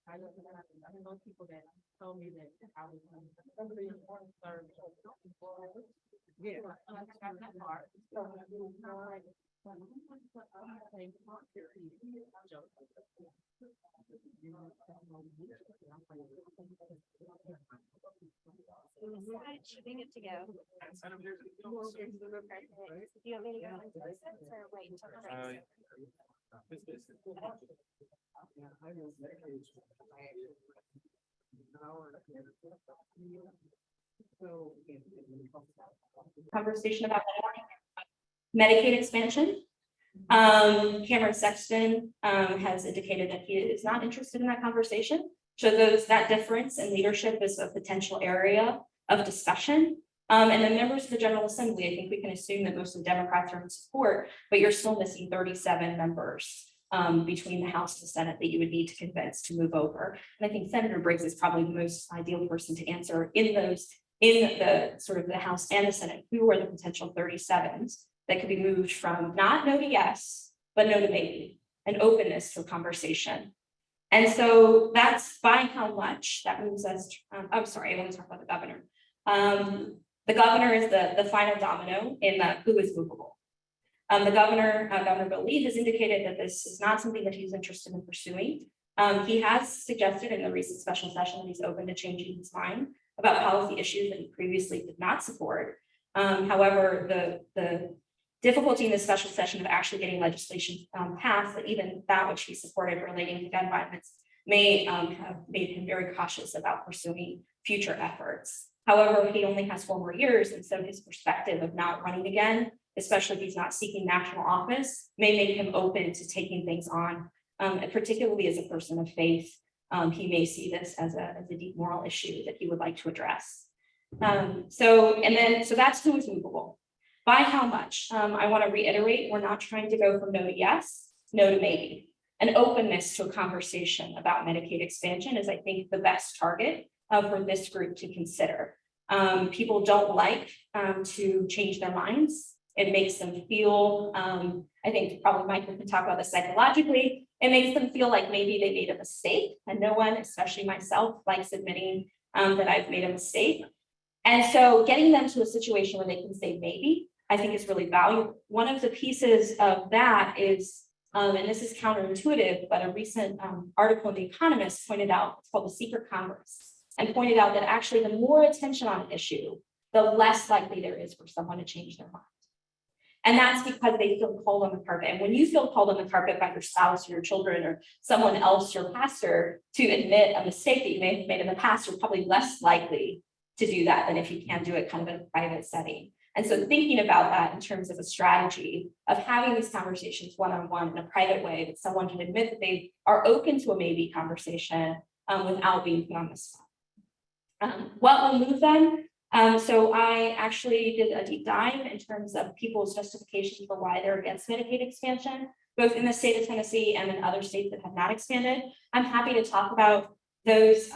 I know people that told me that I was yeah, that part. Should we get to go? Do you want me to go into this or wait until conversation about Medicaid expansion. Cameron Sexton has indicated that he is not interested in that conversation. So that difference in leadership is a potential area of discussion. And then members of the General Assembly, I think we can assume that most of the Democrats are in support, but you're still missing 37 members between the House and the Senate that you would need to convince to move over. And I think Senator Briggs is probably the most ideal person to answer in the sort of the House and the Senate, who are the potential 37s that could be moved from not no to yes, but no to maybe, an openness to a conversation. And so that's by how much that moves us. I'm sorry, I want to talk about the governor. The governor is the final domino in who is movable. The governor, Governor Bill Lee, has indicated that this is not something that he's interested in pursuing. He has suggested in the recent special session that he's open to changing his mind about policy issues that he previously did not support. However, the difficulty in the special session of actually getting legislation passed, that even that which he supported relating to gun violence may have made him very cautious about pursuing future efforts. However, he only has 4 more years, and so his perspective of not running again, especially if he's not seeking national office, may make him open to taking things on, and particularly as a person of faith. He may see this as a deep moral issue that he would like to address. So that's who is movable. By how much? I want to reiterate, we're not trying to go from no to yes, no to maybe. An openness to a conversation about Medicaid expansion is, I think, the best target for this group to consider. People don't like to change their minds. It makes them feel, I think probably Michael can talk about this psychologically, it makes them feel like maybe they made a mistake, and no one, especially myself, likes admitting that I've made a mistake. And so getting them to a situation where they can say maybe, I think is really valuable. One of the pieces of that is, and this is counterintuitive, but a recent article in The Economist pointed out, it's called The Secret Congress, and pointed out that actually the more attention on an issue, the less likely there is for someone to change their mind. And that's because they feel called on the carpet. And when you feel called on the carpet by your spouse or your children or someone else, your pastor, to admit a mistake that you may have made in the past, you're probably less likely to do that than if you can do it kind of in a private setting. And so thinking about that in terms of a strategy of having these conversations one-on-one in a private way, that someone can admit that they are open to a maybe conversation without being put on the spot. What will move them? So I actually did a deep dive in terms of people's justifications for why they're against Medicaid expansion, both in the state of Tennessee and in other states that have not expanded. I'm happy to talk about those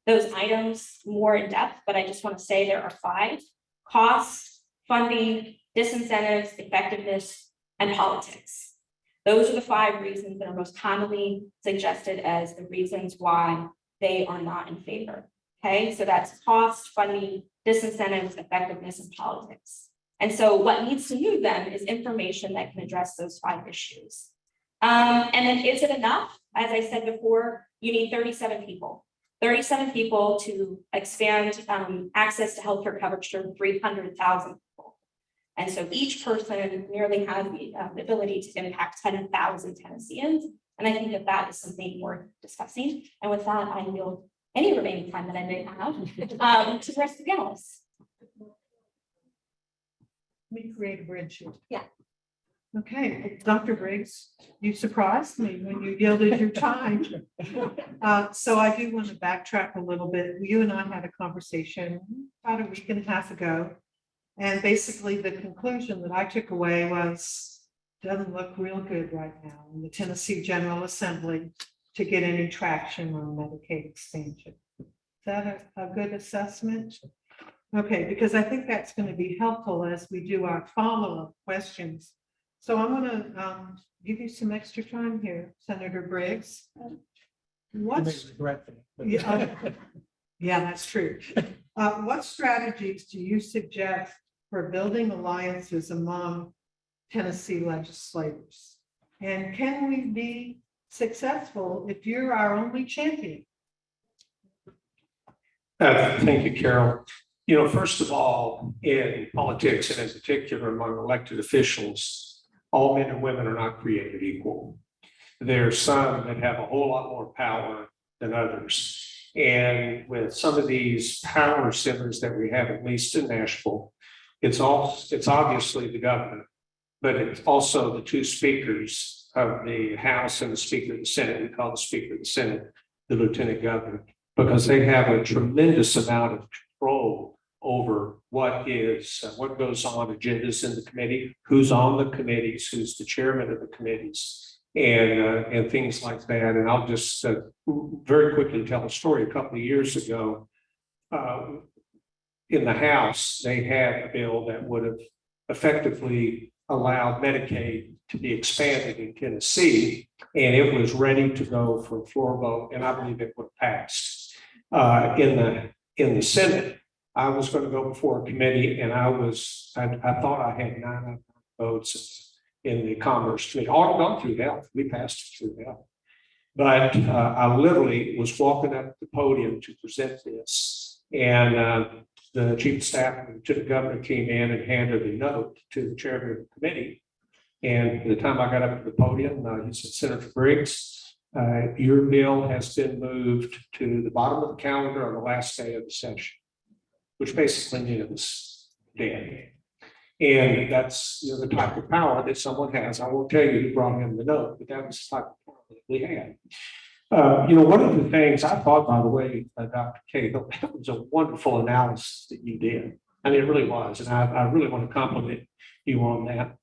items more in depth, but I just want to say there are 5: cost, funding, disincentives, effectiveness, and politics. Those are the 5 reasons that are most commonly suggested as the reasons why they are not in favor. Okay, so that's cost, funding, disincentives, effectiveness, and politics. And so what needs to move them is information that can address those 5 issues. And then is it enough? As I said before, you need 37 people. 37 people to expand access to healthcare coverage to 300,000 people. And so each person nearly has the ability to impact 10,000 Tennesseans. And I think that that is something worth discussing. And with that, I yield any remaining time that I may have to the rest of the panelists. Let me create a bridge here. Yeah. Okay, Dr. Briggs, you surprised me when you yielded your time. So I do want to backtrack a little bit. You and I had a conversation about a week and a half ago. And basically the conclusion that I took away was, doesn't look real good right now in the Tennessee General Assembly to get any traction on Medicaid expansion. Is that a good assessment? Okay, because I think that's going to be helpful as we do our follow-up questions. So I'm going to give you some extra time here, Senator Briggs. What's, regret that. but- yeah, that's true. What strategies do you suggest for building alliances among Tennessee legislators? And can we be successful if you're our only champion? Thank you, Carol. You know, first of all, in politics and in particular among elected officials, all men and women are not created equal. There are some that have a whole lot more power than others. And with some of these power centers that we have, at least in Nashville, it's obviously the governor, but it's also the two speakers of the House and the Speaker of the Senate. We call the Speaker of the Senate the Lieutenant Governor, because they have a tremendous amount of control over what goes on, agendas in the committee, who's on the committees, who's the chairman of the committees, and things like that. And I'll just very quickly tell a story. A couple of years ago, in the House, they had a bill that would have effectively allowed Medicaid to be expanded in Tennessee, and it was ready to go for a floor vote, and I believe it would have passed. In the Senate, I was going to go before a committee, and I thought I had 9 votes in the Commerce Committee. All gone through health. We passed it through health. But I literally was walking up the podium to present this, and the chief of staff to the governor came in and handed a note to the chairman of the committee. And by the time I got up to the podium, he said, "Senator Briggs, your bill has been moved to the bottom of the calendar on the last day of the session," which basically means dead. And that's the type of power that someone has. I won't tell you who brought him the note, but that was the type of power that we had. One of the things I thought, by the way, Dr. Cahill, that was a wonderful analysis that you did. I mean, it really was. And I really want to compliment you on that.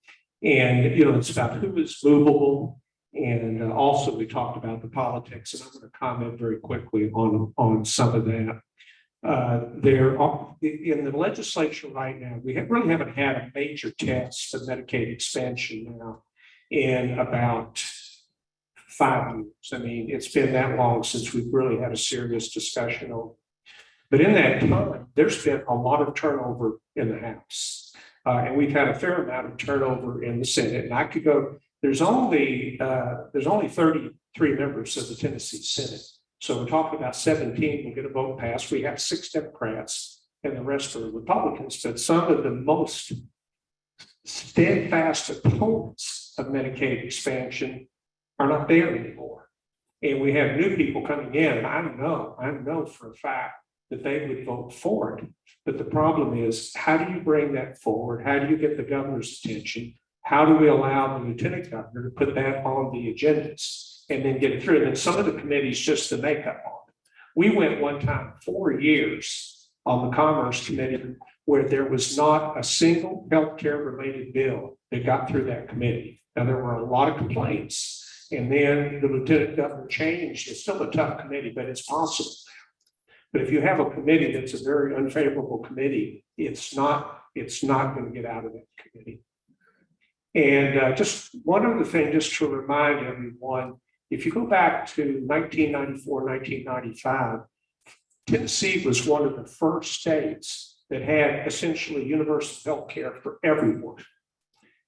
And, it's about who is movable. And also we talked about the politics, and I'm going to comment very quickly on some of that. There are, in the legislature right now, we really haven't had a major test of Medicaid expansion now in about 5 years. I mean, it's been that long since we've really had a serious discussion on it. But in that time, there's been a lot of turnover in the House. And we've had a fair amount of turnover in the Senate. And I could go, there's only 33 members of the Tennessee Senate. So we're talking about 17 will get a vote passed. We have 6 Democrats and the rest are Republicans, but some of the most steadfast opponents of Medicaid expansion are not there anymore. And we have new people coming in. I know for a fact that they would vote for it. But the problem is, how do you bring that forward? How do you get the governor's attention? How do we allow the lieutenant governor to put that on the agendas and then get it through? And then some of the committees just to make up on it. We went one time 4 years on the Commerce Committee where there was not a single healthcare related bill that got through that committee. Now, there were a lot of complaints. And then the lieutenant governor changed. It's still a tough committee, but it's possible. But if you have a committee that's a very unfavorable committee, it's not going to get out of that committee. And just one other thing, just to remind everyone, if you go back to 1994, 1995, Tennessee was one of the first states that had essentially universal health care for everyone.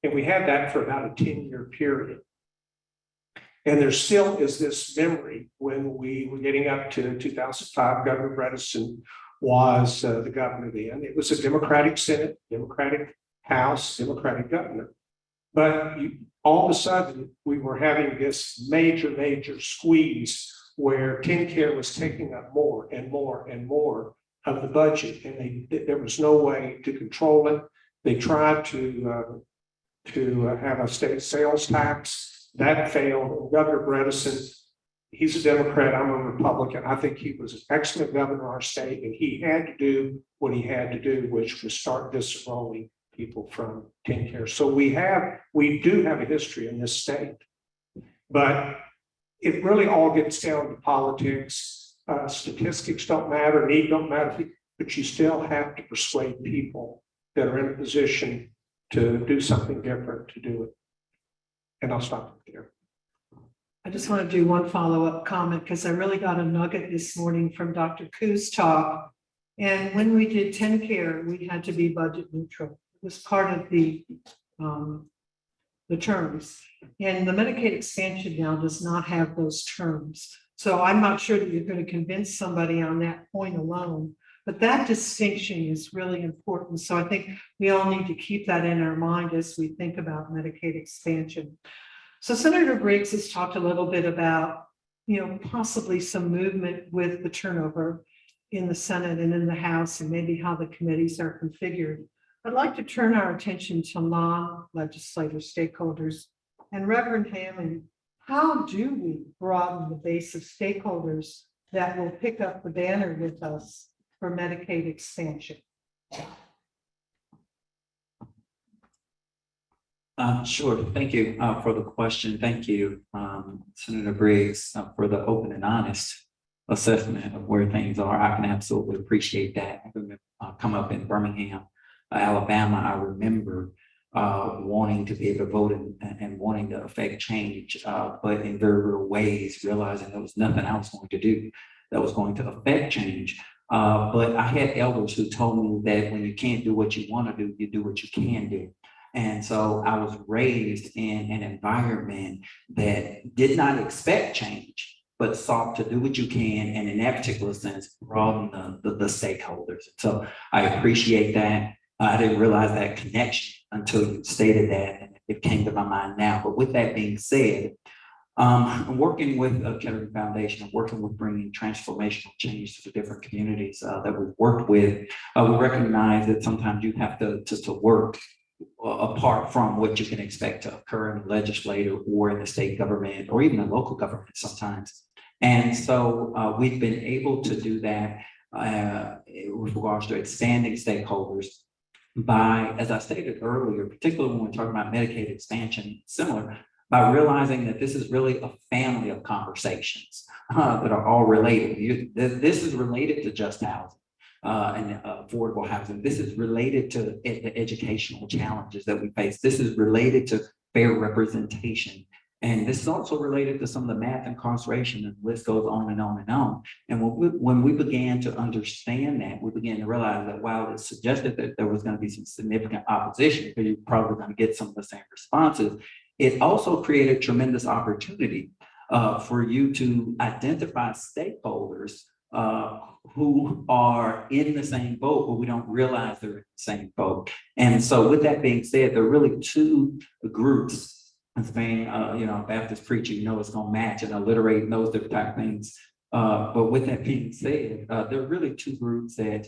And we had that for about a 10-year period. And there still is this memory when we were getting up to 2005, Governor Bredesen was the governor then. It was a Democratic Senate, Democratic House, Democratic governor. But all of a sudden, we were having this major squeeze where TennCare was taking up more and more and more of the budget. And there was no way to control it. They tried to have a state sales tax. That failed. Governor Bredesen, he's a Democrat, I'm a Republican. I think he was an excellent governor of our state, and he had to do what he had to do, which was start disenrolling people from TennCare. So we do have a history in this state, but it really all gets down to politics. Statistics don't matter, need don't matter, but you still have to persuade people that are in a position to do something different to do it. And I'll stop there. I just want to do one follow-up comment because I really got a nugget this morning from Dr. Koo's talk. And when we did TennCare, we had to be budget neutral. It was part of the terms. And the Medicaid expansion now does not have those terms. So I'm not sure that you're going to convince somebody on that point alone. But that distinction is really important. So I think we all need to keep that in our mind as we think about Medicaid expansion. So Senator Briggs has talked a little bit about, possibly some movement with the turnover in the Senate and in the House and maybe how the committees are configured. I'd like to turn our attention to non-legislative stakeholders. And Reverend Hammond, how do we broaden the base of stakeholders that will pick up the banner with us for Medicaid expansion? Sure. Thank you for the question. Thank you, Senator Briggs, for the open and honest assessment of where things are. I can absolutely appreciate that. I come up in Birmingham, Alabama. I remember wanting to be able to vote and wanting to affect change, but in very real ways, realizing there was nothing I was going to do that was going to affect change. But I had elders who told me that when you can't do what you want to do, you do what you can do. And so I was raised in an environment that did not expect change, but sought to do what you can, and in that particular sense, broaden the stakeholders. So I appreciate that. I didn't realize that connection until you stated that, and it came to my mind now. But with that being said, I'm working with a Kettering Foundation. I'm working with bringing transformational change to the different communities that we've worked with. We recognize that sometimes you have to work apart from what you can expect to occur in the legislature or in the state government or even the local government sometimes. And so we've been able to do that with regards to expanding stakeholders by, as I stated earlier, particularly when we're talking about Medicaid expansion, similar, by realizing that this is really a family of conversations that are all related. This is related to just housing. And affordable housing. This is related to the educational challenges that we face. This is related to fair representation. And this is also related to some of the math incarceration, and the list goes on and on and on. And when we began to understand that, we began to realize that while it suggested that there was going to be some significant opposition, because you're probably going to get some of the same responses, it also created tremendous opportunity for you to identify stakeholders who are in the same boat, but we don't realize they're in the same boat. And so with that being said, there are really two groups. As being, Baptist preacher, it's going to match and alliterate and those different type of things. But with that being said, there are really two groups that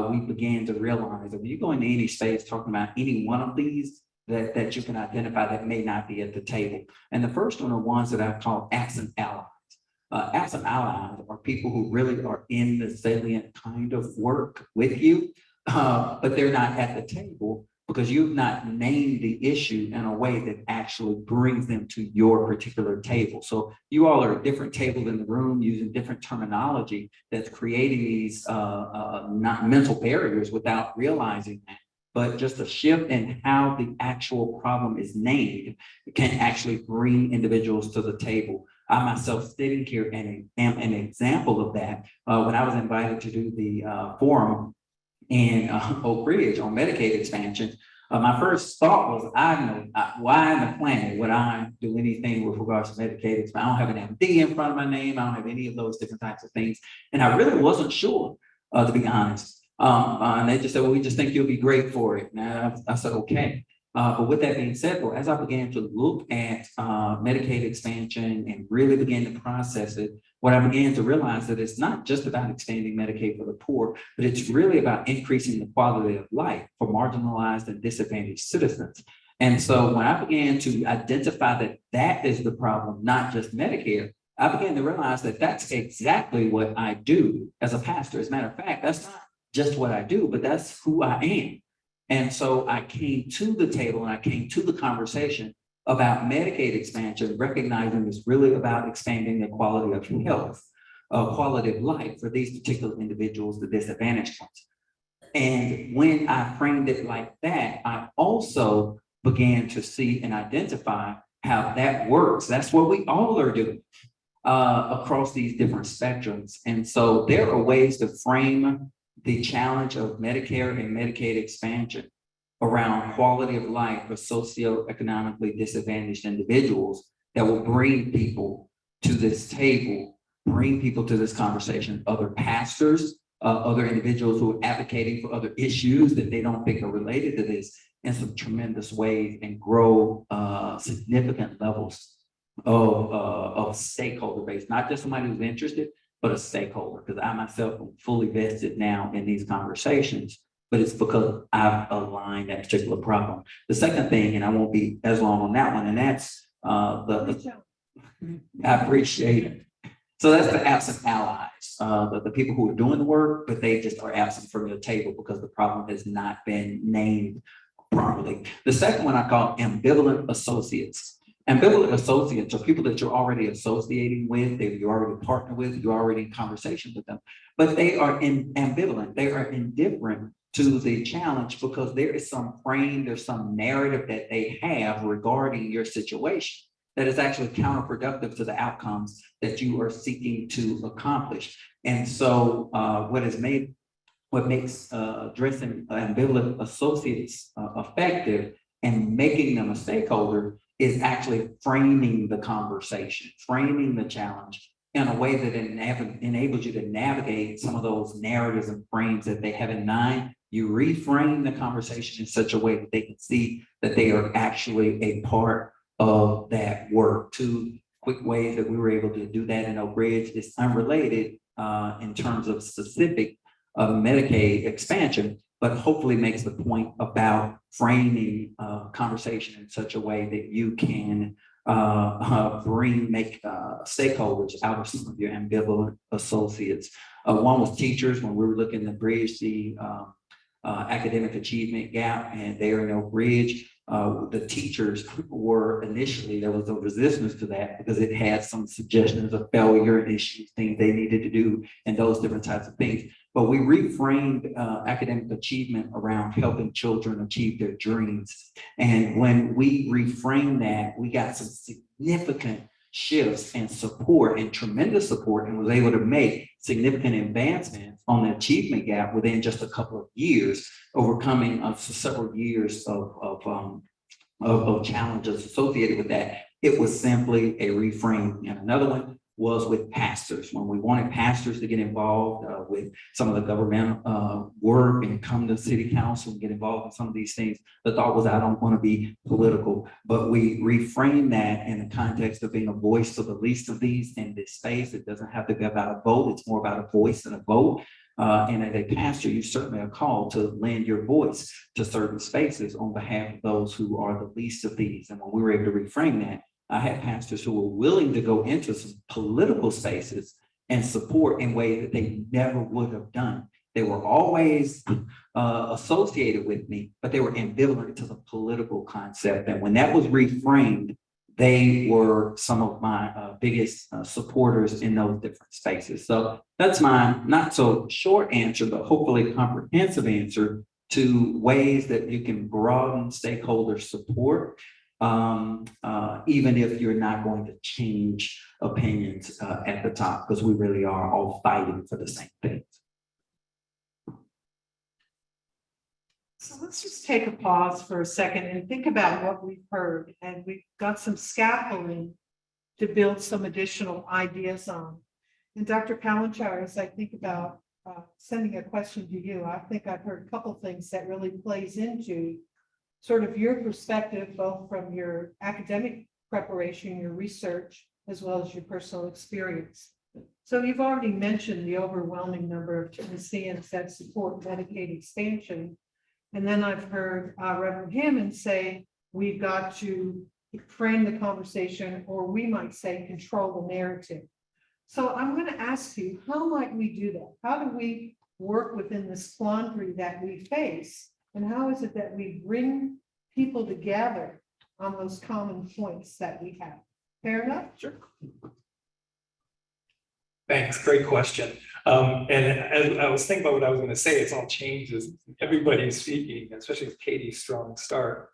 we began to realize. If you go into any space talking about any one of these, that you can identify that may not be at the table. And the first one are ones that I call absent allies. Absent allies are people who really are in the salient kind of work with you, but they're not at the table because you've not named the issue in a way that actually brings them to your particular table. So you all are at different tables in the room using different terminology that's creating these not mental barriers without realizing that. But just a shift in how the actual problem is named can actually bring individuals to the table. I myself sitting here and am an example of that. When I was invited to do the forum in Oak Ridge on Medicaid expansion, my first thought was, why in the planet would I do anything with regards to Medicaid expansion? I don't have an MD in front of my name. I don't have any of those different types of things. And I really wasn't sure, to be honest. And they just said, well, we just think you'll be great for it. And I said, okay. But with that being said, well, as I began to look at Medicaid expansion and really began to process it, what I began to realize that it's not just about expanding Medicaid for the poor, but it's really about increasing the quality of life for marginalized and disadvantaged citizens. And so when I began to identify that that is the problem, not just Medicare, I began to realize that that's exactly what I do as a pastor. As a matter of fact, that's not just what I do, but that's who I am. And so I came to the table and I came to the conversation about Medicaid expansion, recognizing it's really about expanding the quality of health, quality of life for these particular individuals, the disadvantaged ones. And when I framed it like that, I also began to see and identify how that works. That's what we all are doing across these different spectrums. And so there are ways to frame the challenge of Medicare and Medicaid expansion around quality of life for socioeconomically disadvantaged individuals that will bring people to this table, bring people to this conversation, other pastors, other individuals who are advocating for other issues that they don't think are related to this in some tremendous ways, and grow significant levels of stakeholder base, not just somebody who's interested, but a stakeholder, because I myself am fully vested now in these conversations, but it's because I've aligned that particular problem. The second thing, and I won't be as long on that one, and that's I appreciate it. So that's the absent allies, the people who are doing the work, but they just are absent from the table because the problem has not been named properly. The second one I call ambivalent associates. Ambivalent associates are people that you're already associating with, that you already partner with, you're already in conversation with them, but they are ambivalent. They are indifferent to the challenge because there is some frame, there's some narrative that they have regarding your situation that is actually counterproductive to the outcomes that you are seeking to accomplish. And so what makes addressing ambivalent associates effective and making them a stakeholder is actually framing the conversation, framing the challenge in a way that enables you to navigate some of those narratives and frames that they have in mind. You reframe the conversation in such a way that they can see that they are actually a part of that work. Two quick ways that we were able to do that in Oak Ridge is unrelated in terms of specific Medicaid expansion, but hopefully makes the point about framing conversation in such a way that you can make stakeholders out of some of your ambivalent associates. One was teachers, when we were looking to bridge the academic achievement gap, and there in Oak Ridge, the teachers were initially, there was a resistance to that because it had some suggestions of failure issues, things they needed to do, and those different types of things. But we reframed academic achievement around helping children achieve their dreams. And when we reframed that, we got some significant shifts and support, and tremendous support, and was able to make significant advancements on the achievement gap within just a couple of years, overcoming several years of challenges associated with that. It was simply a reframe. And another one was with pastors. When we wanted pastors to get involved with some of the government work and come to city council and get involved in some of these things, the thought was, I don't want to be political, but we reframed that in the context of being a voice for the least of these in this space. It doesn't have to be about a vote. It's more about a voice and a vote. And as a pastor, you certainly are called to lend your voice to certain spaces on behalf of those who are the least of these. And when we were able to reframe that, I had pastors who were willing to go into some political spaces and support in ways that they never would have done. They were always associated with me, but they were ambivalent to the political concept. And when that was reframed, they were some of my biggest supporters in those different spaces. So that's my not so short answer, but hopefully comprehensive answer to ways that you can broaden stakeholder support, even if you're not going to change opinions at the top, because we really are all fighting for the same things. So let's just take a pause for a second and think about what we've heard, and we've got some scaffolding to build some additional ideas on. And Dr. Palenchar, as I think about sending a question to you, I think I've heard a couple things that really plays into sort of your perspective, both from your academic preparation, your research, as well as your personal experience. So you've already mentioned the overwhelming number of Tennesseans that support Medicaid expansion. And then I've heard Reverend Hammond say, we've got to frame the conversation, or we might say control the narrative. So I'm going to ask you, how might we do that? How do we work within this quandary that we face? And how is it that we bring people together on those common points that we have? Fair enough? Sure. Thanks, great question. And as I was thinking about what I was going to say, it's all changed as everybody is speaking, especially with Katie's strong start.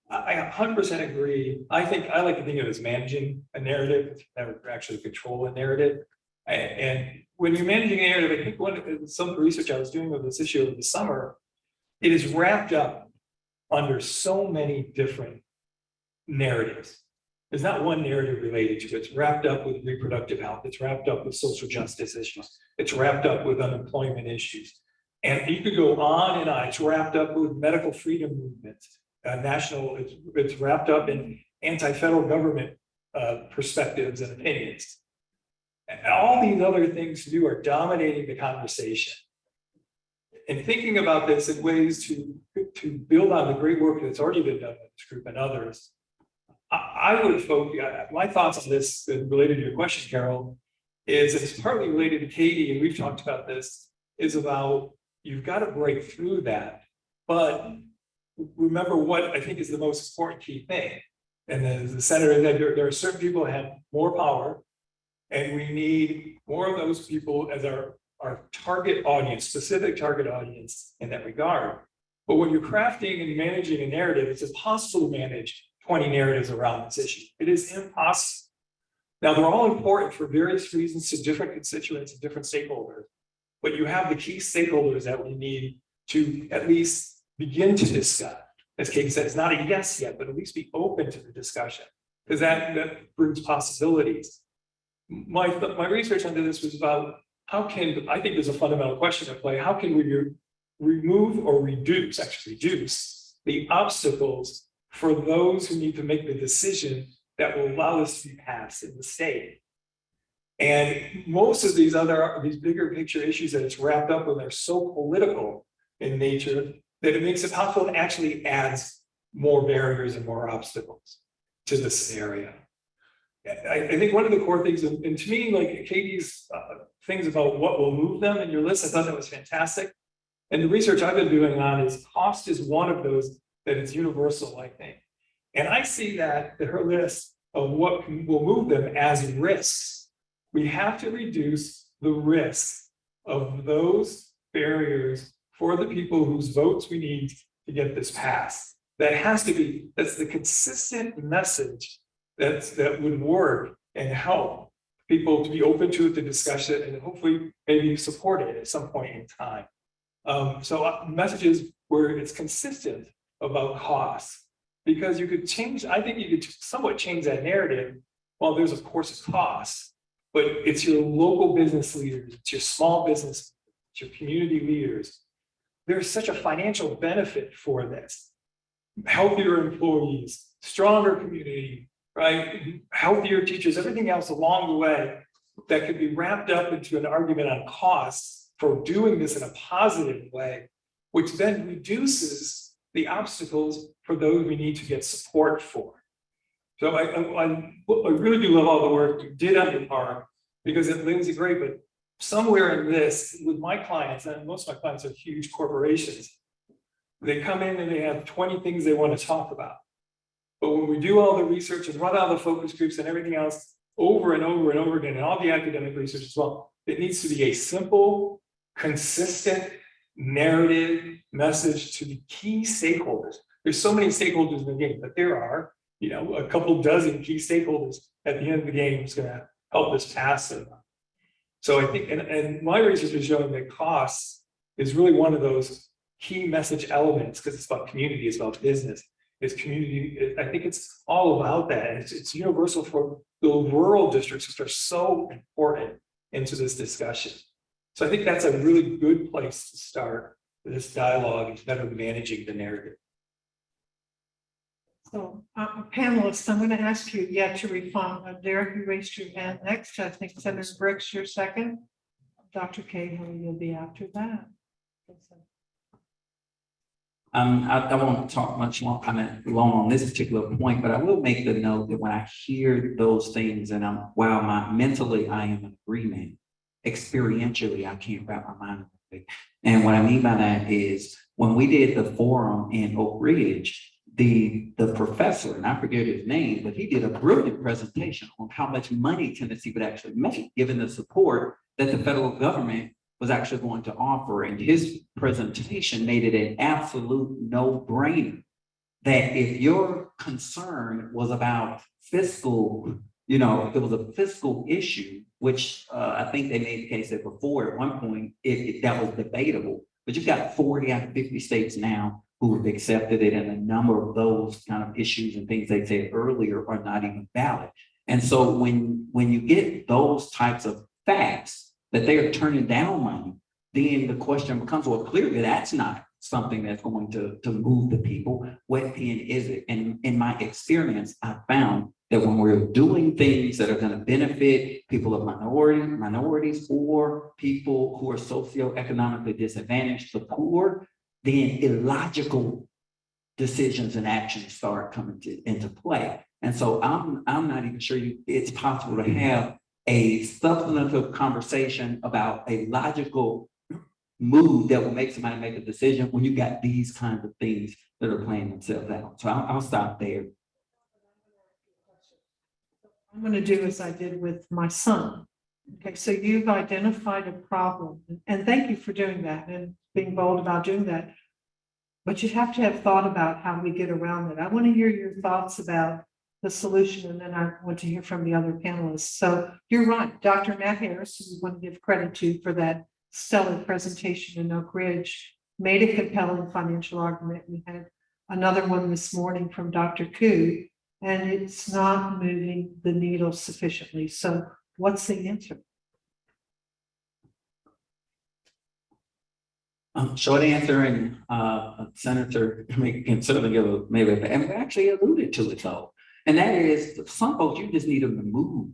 I 100% agree. I think I like to think of it as managing a narrative, never actually control a narrative. And when you're managing a narrative, I think some of the research I was doing with this issue over the summer, it is wrapped up under so many different narratives. There's not one narrative related to it. It's wrapped up with reproductive health. It's wrapped up with social justice issues. It's wrapped up with unemployment issues. And you could go on and on. It's wrapped up with medical freedom movements, it's wrapped up in anti-federal government perspectives and opinions. And all these other things to do are dominating the conversation. And thinking about this in ways to build on the great work that's already been done with this group and others, I would focus, my thoughts on this related to your question, Carole, is it's partly related to Katie, and we've talked about this, is about you've got to break through that. But remember what I think is the most important key thing. And as the senator said, there are certain people who have more power, and we need more of those people as our target audience, specific target audience in that regard. But when you're crafting and managing a narrative, it's impossible to manage 20 narratives around this issue. It is impossible. Now, they're all important for various reasons to different constituents and different stakeholders, but you have the key stakeholders that we need to at least begin to discuss. As Katie said, it's not a yes yet, but at least be open to the discussion, because that brings possibilities. My research into this was about I think there's a fundamental question at play. How can we remove or reduce the obstacles for those who need to make the decision that will allow this to be passed in the state? And most of these bigger picture issues that it's wrapped up in are so political in nature that it makes it possible and actually adds more barriers and more obstacles to the scenario. I think one of the core things, and to me, like Katie's things about what will move them in your list, I thought that was fantastic. And the research I've been doing on is cost is one of those that is universal, I think. And I see that her list of what will move them as risks. We have to reduce the risk of those barriers for the people whose votes we need to get this passed. That's the consistent message that would work and help people to be open to it, to discuss it, and hopefully maybe support it at some point in time. Messages where it's consistent about costs, because you could change, I think you could somewhat change that narrative. Well, there's of course a cost, but it's your local business leaders, it's your small business, it's your community leaders. There's such a financial benefit for this. Healthier employees, stronger community, right? Healthier teachers, everything else along the way that could be wrapped up into an argument on costs for doing this in a positive way, which then reduces the obstacles for those we need to get support for. So I really do love all the work you did on your part, because it brings it great, but somewhere in this, with my clients, and most of my clients are huge corporations, they come in and they have 20 things they want to talk about. But when we do all the research and run all the focus groups and everything else over and over and over again, and all the academic research as well, it needs to be a simple, consistent narrative message to the key stakeholders. There's so many stakeholders in the game, but there are, a couple dozen key stakeholders at the end of the game who's going to help us pass it. So I think, and my research is showing that costs is really one of those key message elements, because it's about community, it's about business, it's community. I think it's all about that. And it's universal for the rural districts, which are so important into this discussion. So I think that's a really good place to start this dialogue and better managing the narrative. So panelists, I'm going to ask you to respond. Derrick, you raised your hand next. I think Senator Briggs, you're second. Dr. Cahill, you'll be after that. I won't talk much long on this particular point, but I will make the note that when I hear those things and mentally I am in agreement, experientially I can't wrap my mind around it. And what I mean by that is when we did the forum in Oak Ridge, the professor, and I forget his name, but he did a brilliant presentation on how much money Tennessee would actually make, given the support that the federal government was actually going to offer. And his presentation made it an absolute no-brainer that if your concern was about fiscal, if it was a fiscal issue, which I think they made the case that before at one point, that was debatable. But you've got 40 out of 50 states now who have accepted it, and a number of those kind of issues and things they said earlier are not even valid. And so when you get those types of facts that they are turning down money, then the question becomes, well, clearly that's not something that's going to move the people. What then is it? And in my experience, I found that when we're doing things that are going to benefit people of minorities, or people who are socioeconomically disadvantaged, the poor, then illogical decisions and actions start coming into play. And so I'm not even sure it's possible to have a substantive conversation about a logical move that will make somebody make a decision when you got these kinds of things that are playing themselves out. So I'll stop there. I'm going to do as I did with my son. Okay, so you've identified a problem, and thank you for doing that and being bold about doing that. But you have to have thought about how we get around it. I want to hear your thoughts about the solution, and then I want to hear from the other panelists. So you're right, Dr. Matt Harris, who we want to give credit to for that stellar presentation in Oak Ridge, made a compelling financial argument. We had another one this morning from Dr. Koo, and it's not moving the needle sufficiently. So what's the answer? Short answer, and Senator can certainly give maybe, and we actually alluded to it though. And that is, some folks, you just need them to move,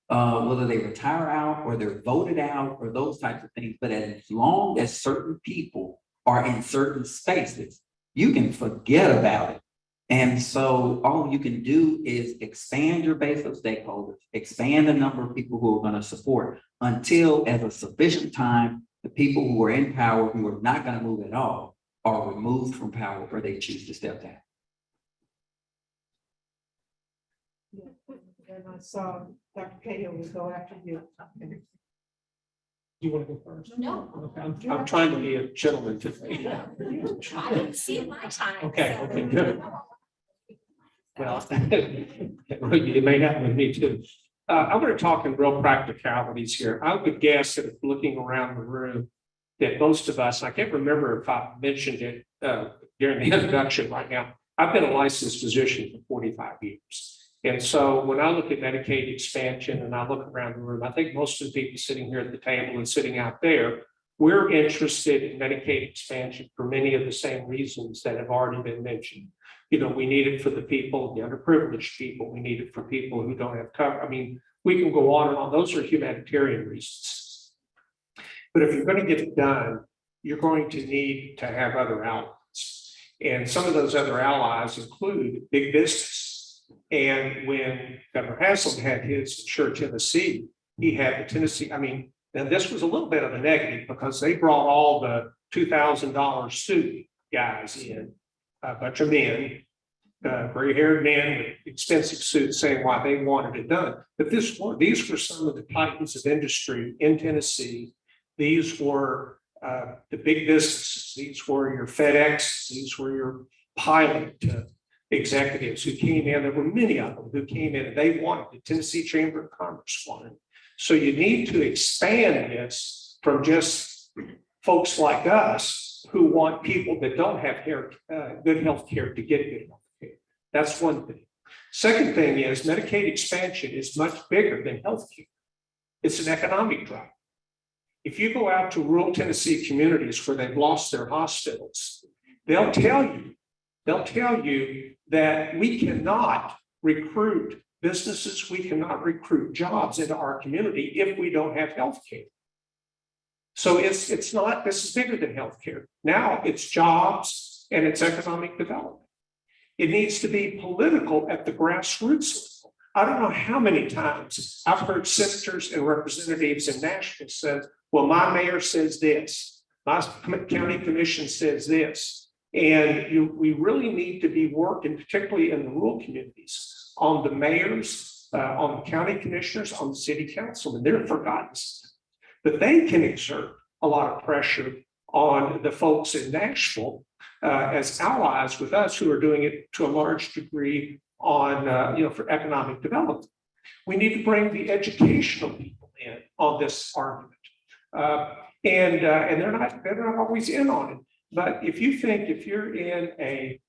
whether they retire out or they're voted out or those types of things. But as long as certain people are in certain spaces, you can forget about it. And so all you can do is expand your base of stakeholders, expand the number of people who are going to support, until at a sufficient time, the people who are in power, who are not going to move at all, are removed from power or they choose to step down. And I saw Dr. Cahill will go after you. You want to go first? No. Okay, I'm trying to be a gentleman today. I didn't see my time. Okay, good. Well, it may happen with me too. I'm going to talk in real practicalities here. I would guess that looking around the room, that most of us, I can't remember if I mentioned it during the introduction right now, I've been a licensed physician for 45 years. And so when I look at Medicaid expansion and I look around the room, I think most of the people sitting here at the table and sitting out there, we're interested in Medicaid expansion for many of the same reasons that have already been mentioned. We need it for the people, the underprivileged people. We need it for people who don't have cover. I mean, we can go on and on. Those are humanitarian reasons. But if you're going to get it done, you're going to need to have other allies. And some of those other allies include big business. And when Governor Haslam had his Insure Tennessee, he had the Tennessee, now this was a little bit of a negative because they brought all the $2,000 suit guys in, a bunch of men, gray-haired men with expensive suits saying why they wanted it done. But these were some of the titans of industry in Tennessee. These were the big businesses. These were your FedEx. These were your pilot executives who came in. There were many of them who came in and they wanted the Tennessee Chamber of Commerce wanted. So you need to expand this from just folks like us who want people that don't have good health care to get good health care. That's one thing. Second thing is Medicaid expansion is much bigger than health care. It's an economic drive. If you go out to rural Tennessee communities where they've lost their hospitals, they'll tell you that we cannot recruit businesses, we cannot recruit jobs into our community if we don't have health care. So it's not, this is bigger than healthcare. Now it's jobs and it's economic development. It needs to be political at the grassroots level. I don't know how many times I've heard senators and representatives in Nashville say, well, my mayor says this, my county commission says this. And we really need to be working, particularly in the rural communities, on the mayors, on the county commissioners, on the city council, and they're forgotten. But they can exert a lot of pressure on the folks in Nashville as allies with us who are doing it to a large degree on, for economic development. We need to bring the educational people in on this argument. And they're not always in on it. But if you're in a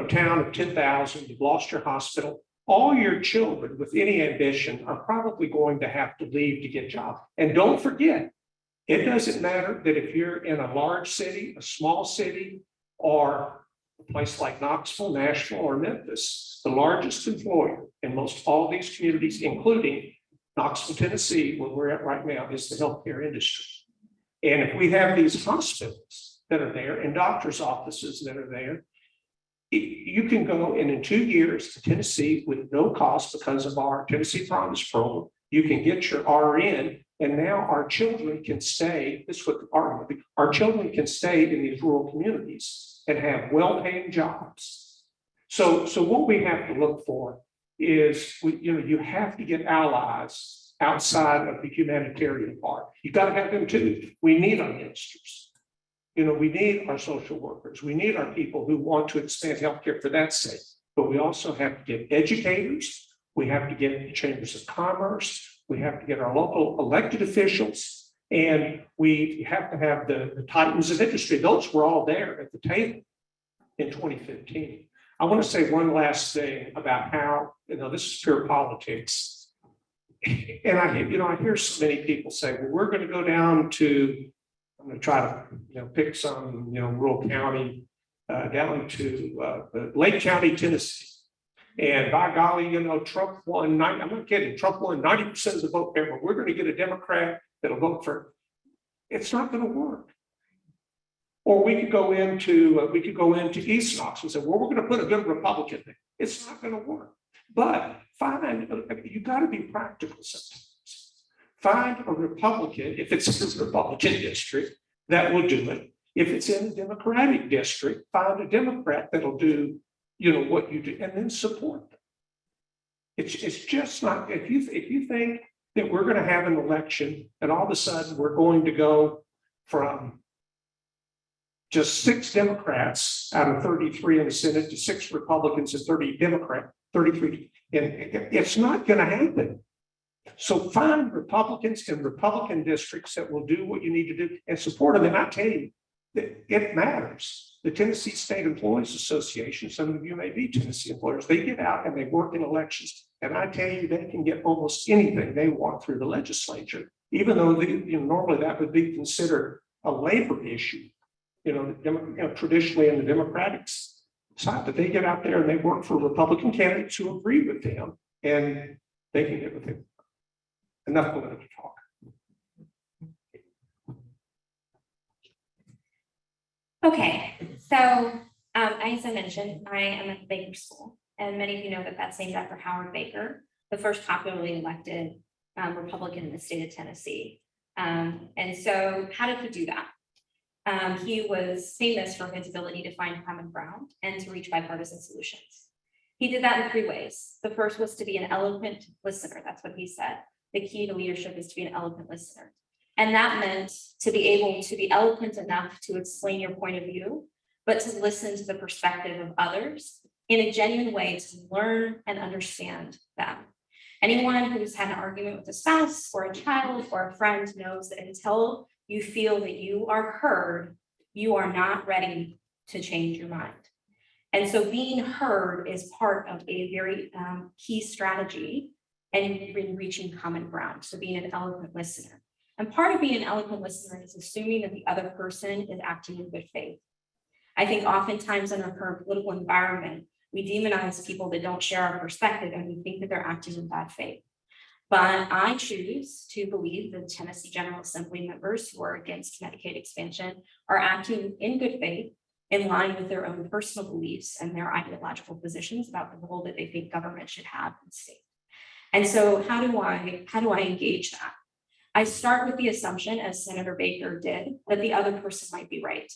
town of 10,000, you've lost your hospital, all your children with any ambition are probably going to have to leave to get jobs. And don't forget, it doesn't matter that if you're in a large city, a small city, or a place like Knoxville, Nashville, or Memphis, the largest employer in most all these communities, including Knoxville, Tennessee, where we're at right now, is the healthcare industry. And if we have these hospitals that are there and doctors' offices that are there, you can go in 2 years to Tennessee with no cost because of our Tennessee Promise Program. You can get your RN, and now our children can stay. This is what our children can stay in these rural communities and have well-paying jobs. So what we have to look for is you have to get allies outside of the humanitarian part. You got to have them too. We need our ministers. We need our social workers. We need our people who want to expand healthcare for that sake. But we also have to get educators. We have to get the chambers of commerce. We have to get our local elected officials. And we have to have the titans of industry. Those were all there at the table in 2015. I want to say one last thing about how, this is pure politics. And I hear so many people say, well, we're going to go down to, I'm going to try to, pick some, rural county down to Lake County, Tennessee. And by golly, Trump won, I'm not kidding, Trump won 90% of the vote there, but we're going to get a Democrat that'll vote for it. It's not going to work. Or we could go into East Knox and say, well, we're going to put a good Republican there. It's not going to work. But you got to be practical sometimes. Find a Republican, if it's a Republican district, that will do it. If it's in a Democratic district, find a Democrat that'll do, what you do, and then support them. It's just not, if you think that we're going to have an election and all of a sudden we're going to go from just 6 Democrats out of 33 in the Senate to 6 Republicans and 33, and it's not going to happen. So find Republicans in Republican districts that will do what you need to do and support them. And I tell you, it matters. The Tennessee State Employees Association, some of you may be Tennessee employers, they get out and they work in elections. And I tell you, they can get almost anything they want through the legislature, even though normally that would be considered a labor issue, traditionally in the Democratic side. But they get out there and they work for Republican candidates who agree with them, and they can get with him. Enough political talk. Okay, so as I mentioned, I am at the Baker School, and many of you know that that's named after Howard Baker, the first popularly elected Republican in the state of Tennessee. And so how did he do that? He was famous for his ability to find common ground and to reach bipartisan solutions. He did that in 3 ways. The first was to be an eloquent listener. That's what he said. The key to leadership is to be an eloquent listener. And that meant to be able to be eloquent enough to explain your point of view, but to listen to the perspective of others in a genuine way to learn and understand them. Anyone who's had an argument with a spouse or a child or a friend knows that until you feel that you are heard, you are not ready to change your mind. And so being heard is part of a very key strategy in reaching common ground. So being an eloquent listener. And part of being an eloquent listener is assuming that the other person is acting in good faith. I think oftentimes in our current political environment, we demonize people that don't share our perspective and we think that they're acting in bad faith. But I choose to believe that Tennessee General Assembly members who are against Medicaid expansion are acting in good faith, in line with their own personal beliefs and their ideological positions about the role that they think government should have in the state. And so how do I engage that? I start with the assumption, as Senator Baker did, that the other person might be right.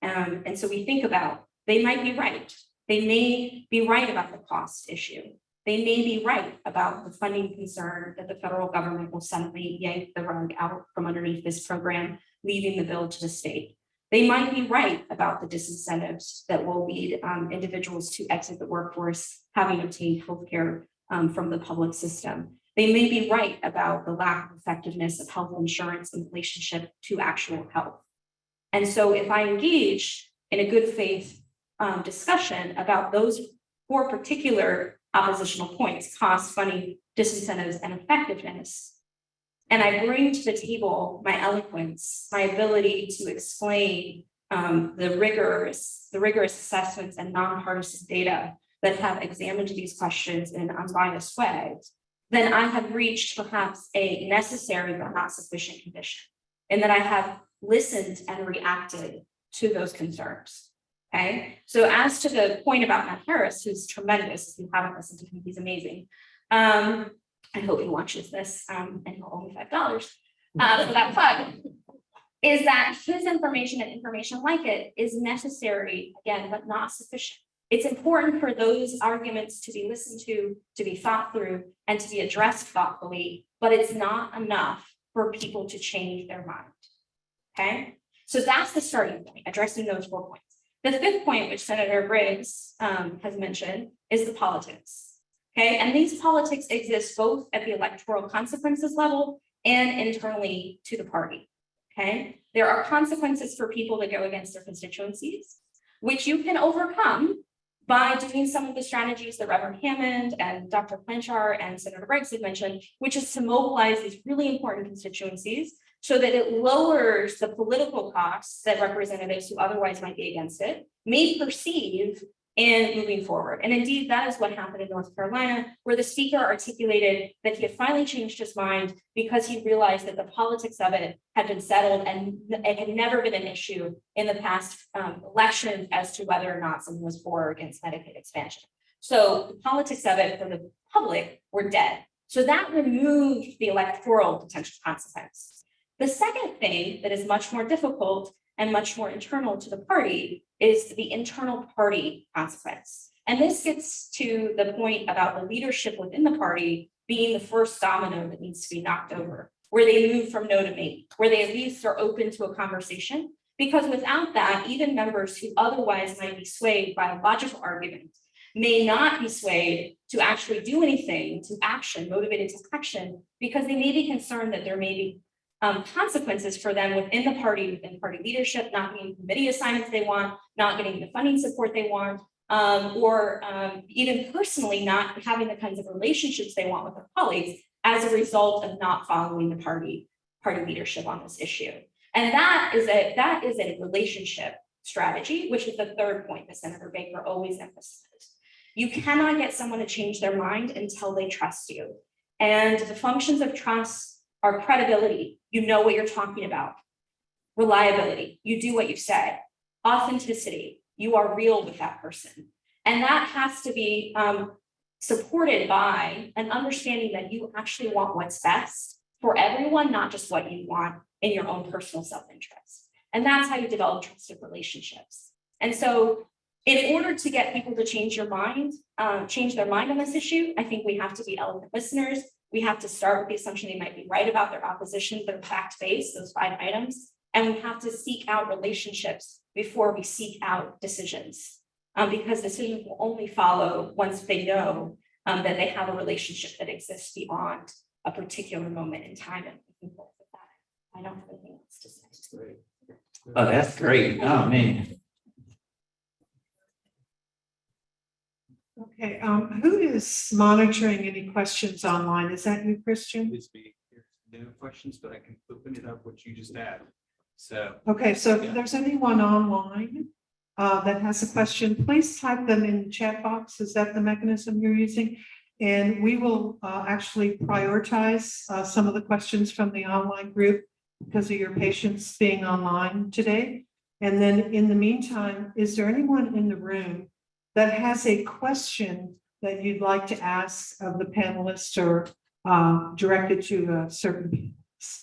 And so we think about, they might be right. They may be right about the cost issue. They may be right about the funding concern that the federal government will suddenly yank the rug out from underneath this program leaving the bill to the state. They might be right about the disincentives that will lead individuals to exit the workforce, having obtained healthcare from the public system. They may be right about the lack of effectiveness of health insurance in relationship to actual health. And so if I engage in a good faith discussion about those 4 particular oppositional points, cost, funding, disincentives, and effectiveness, and I bring to the table my eloquence, my ability to explain the rigorous assessments and nonpartisan data that have examined these questions in an unbiased way, then I have reached perhaps a necessary but not sufficient condition, and that I have listened and reacted to those concerns. Okay, so as to the point about Matt Harris, who's tremendous, if you haven't listened to him, he's amazing. I hope he watches this, and he'll owe me $5 for that plug. Is that his information and information like it is necessary, again, but not sufficient. It's important for those arguments to be listened to be thought through, and to be addressed thoughtfully, but it's not enough for people to change their mind. Okay, so that's the starting point, addressing those 4 points. The 5th point, which Senator Briggs has mentioned, is the politics. Okay, and these politics exist both at the electoral consequences level and internally to the party. Okay, there are consequences for people that go against their constituencies, which you can overcome by doing some of the strategies that Reverend Hammond and Dr. Palenchar and Senator Briggs had mentioned, which is to mobilize these really important constituencies so that it lowers the political costs that representatives who otherwise might be against it may perceive in moving forward. And indeed, that is what happened in North Carolina, where the speaker articulated that he had finally changed his mind because he realized that the politics of it had been settled and it had never been an issue in the past elections as to whether or not someone was for or against Medicaid expansion. So the politics of it for the public were dead. So that removed the electoral potential consequence. The second thing that is much more difficult and much more internal to the party is the internal party consequence. And this gets to the point about the leadership within the party being the first domino that needs to be knocked over, where they move from no to maybe, where they at least are open to a conversation. Because without that, even members who otherwise might be swayed by a logical argument may not be swayed to actually do anything, to action, motivated to action, because they may be concerned that there may be consequences for them within the party, within party leadership, not getting committee assignments they want, not getting the funding support they want, or even personally not having the kinds of relationships they want with their colleagues as a result of not following the party leadership on this issue. And that is a relationship strategy, which is the third point that Senator Baker always emphasized. You cannot get someone to change their mind until they trust you. And the functions of trust are credibility. You know what you're talking about. Reliability. You do what you say. Authenticity. You are real with that person. And that has to be supported by an understanding that you actually want what's best for everyone, not just what you want in your own personal self-interest. And that's how you develop trusted relationships. And so in order to get people to change their mind on this issue, I think we have to be eloquent listeners. We have to start with the assumption they might be right about their opposition, but fact-based, those 5 items. And we have to seek out relationships before we seek out decisions. Because decisions will only follow once they know that they have a relationship that exists beyond a particular moment in time. And we can work with that. I don't have anything else to say. Oh, that's great. Oh, man. Okay, who is monitoring any questions online? Is that you, Christian? It's me. There's no questions, but I can open it up what you just added. So. Okay, so if there's anyone online that has a question, please type them in the chat box. Is that the mechanism you're using? And we will actually prioritize some of the questions from the online group because of your patience being online today. And then in the meantime, is there anyone in the room that has a question that you'd like to ask of the panelists or directed to a certain panelist?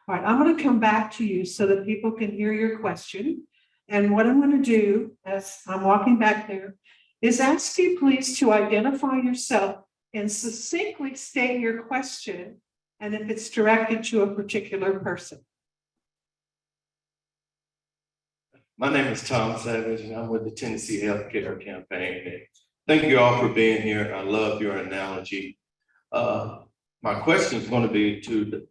All right, I'm going to come back to you so that people can hear your question. And what I'm going to do as I'm walking back there is ask you please to identify yourself and succinctly state your question, and if it's directed to a particular person. My name is Tom Savage, and I'm with the Tennessee Healthcare Campaign. And thank you all for being here. I love your analogy. My question is going to be to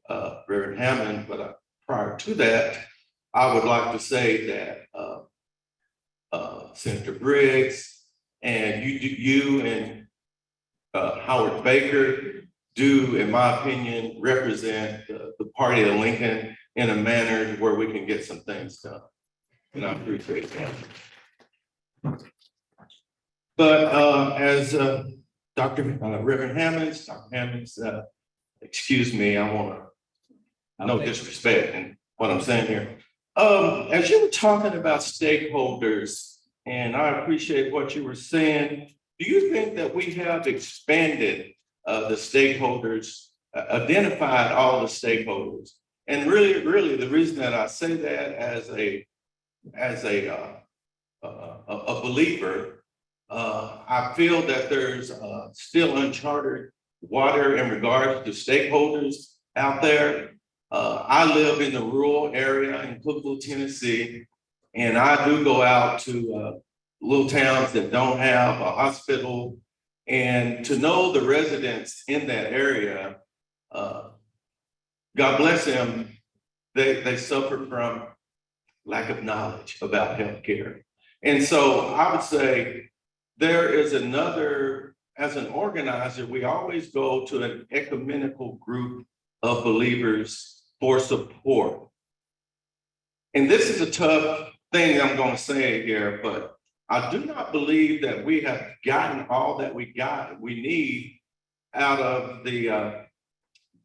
Reverend Hammond, but prior to that, I would like to say that Senator Briggs and you and Howard Baker do, in my opinion, represent the party of Lincoln in a manner where we can get some things done. And I appreciate that. But as Reverend Hammonds, Dr. Hammonds, excuse me, I want to, no disrespect in what I'm saying here. As you were talking about stakeholders, and I appreciate what you were saying, do you think that we have expanded the stakeholders, identified all the stakeholders? And really, the reason that I say that as a believer, I feel that there's still uncharted water in regards to stakeholders out there. I live in the rural area in Cookeville, Tennessee, and I do go out to little towns that don't have a hospital. And to know the residents in that area, God bless them, they suffer from lack of knowledge about healthcare. And so I would say there is another, as an organizer, we always go to an ecumenical group of believers for support. And this is a tough thing I'm going to say here, but I do not believe that we have gotten all that we need out of the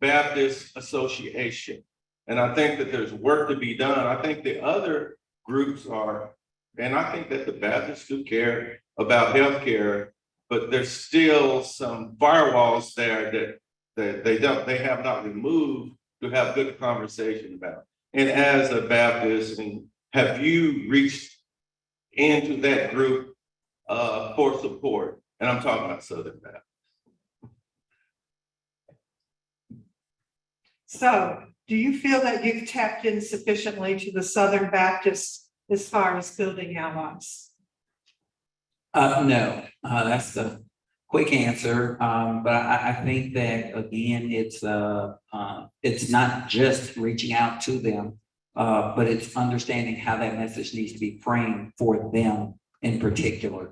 Baptist Association. And I think that there's work to be done. I think the other groups are, and I think that the Baptists do care about healthcare, but there's still some firewalls there that they have not removed to have good conversation about. And as a Baptist, and have you reached into that group for support? And I'm talking about Southern Baptist. So do you feel that you've tapped in sufficiently to the Southern Baptists as far as building allies? No, that's the quick answer. But I think that again, it's not just reaching out to them, but it's understanding how that message needs to be framed for them in particular.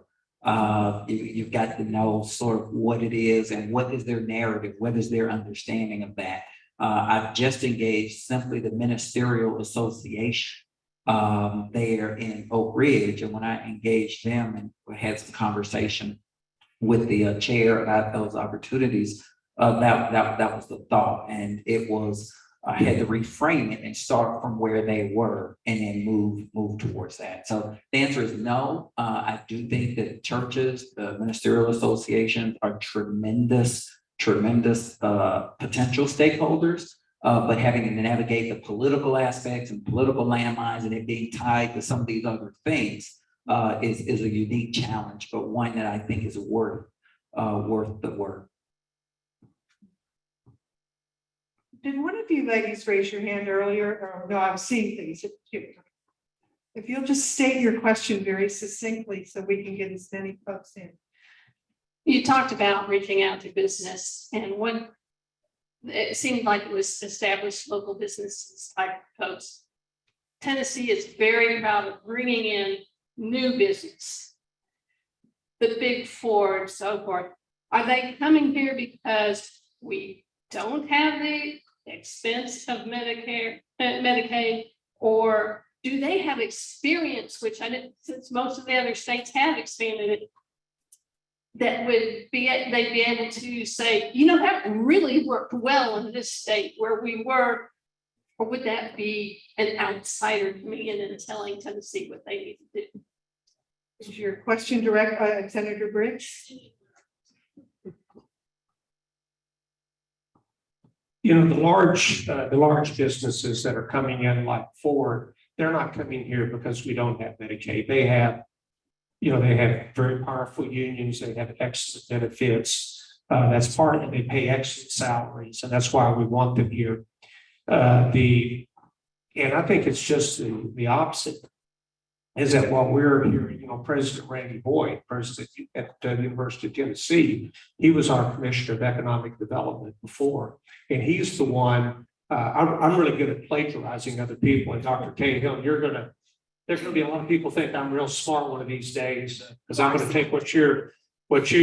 You've got to know sort of what it is and what is their narrative, what is their understanding of that. I've just engaged simply the Ministerial Association there in Oak Ridge, and when I engaged them and we had some conversation with the chair about those opportunities, that was the thought, and it was I had to reframe it and start from where they were and then move towards that. So the answer is no. I do think that churches, the ministerial associations are tremendous potential stakeholders, but having to navigate the political aspects and political landmines and it being tied to some of these other things is a unique challenge, but one that I think is worth the work. Did one of you ladies raise your hand earlier? Or no, I was seeing things. If you'll just state your question very succinctly so we can get as many folks in. You talked about reaching out to business, and what it seemed like it was established local businesses type folks. Tennessee is very proud of bringing in new business, the big four and so forth. Are they coming here because we don't have the expense of Medicaid, or do they have experience, which I didn't, since most of the other states have expanded it, that would be, they'd be able to say, you know, that really worked well in this state where we were, or would that be an outsider coming in and telling Tennessee what they need to do? Is your question direct by Senator Briggs? You know, the large businesses that are coming in like Ford, they're not coming here because we don't have Medicaid. They have very powerful unions. They have excellent benefits. That's part of it. They pay excellent salaries, and that's why we want them here. And I think it's just the opposite. is that while we're here, President Randy Boyd, president at the University of Tennessee, he was our Commissioner of Economic Development before. And he's the one, I'm really good at plagiarizing other people. And Dr. Cahill, there's gonna be a lot of people think I'm real smart one of these days, because I'm gonna take what you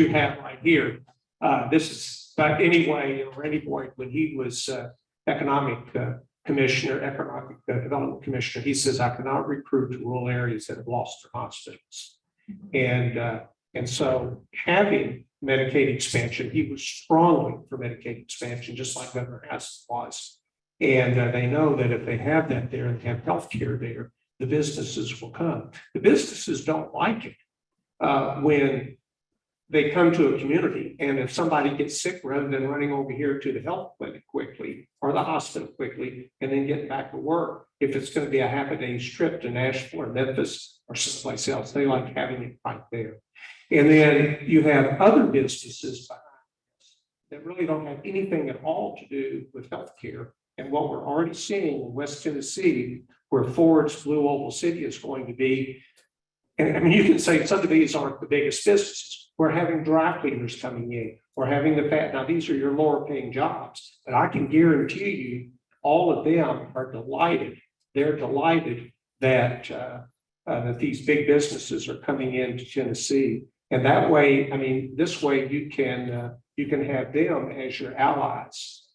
have right here. But anyway, Randy Boyd, when he was economic development commissioner, he says, I cannot recruit to rural areas that have lost their hospitals. And so having Medicaid expansion, he was strongly for Medicaid expansion, just like Governor Hassett was. And they know that if they have that there and have healthcare there, the businesses will come. The businesses don't like it when they come to a community, and if somebody gets sick, rather than running over here to the health clinic quickly or the hospital quickly and then getting back to work, if it's going to be a half a day's trip to Nashville or Memphis or someplace else, they like having it right there. And then you have other businesses that really don't have anything at all to do with healthcare. And what we're already seeing in West Tennessee, where Ford's Blue Oval City is going to be, and I mean, you can say some of these aren't the biggest businesses. We're having dry cleaners coming in. We're having now these are your lower paying jobs, but I can guarantee you all of them are delighted. They're delighted that, that these big businesses are coming into Tennessee. And that way, I mean, this way you can have them as your allies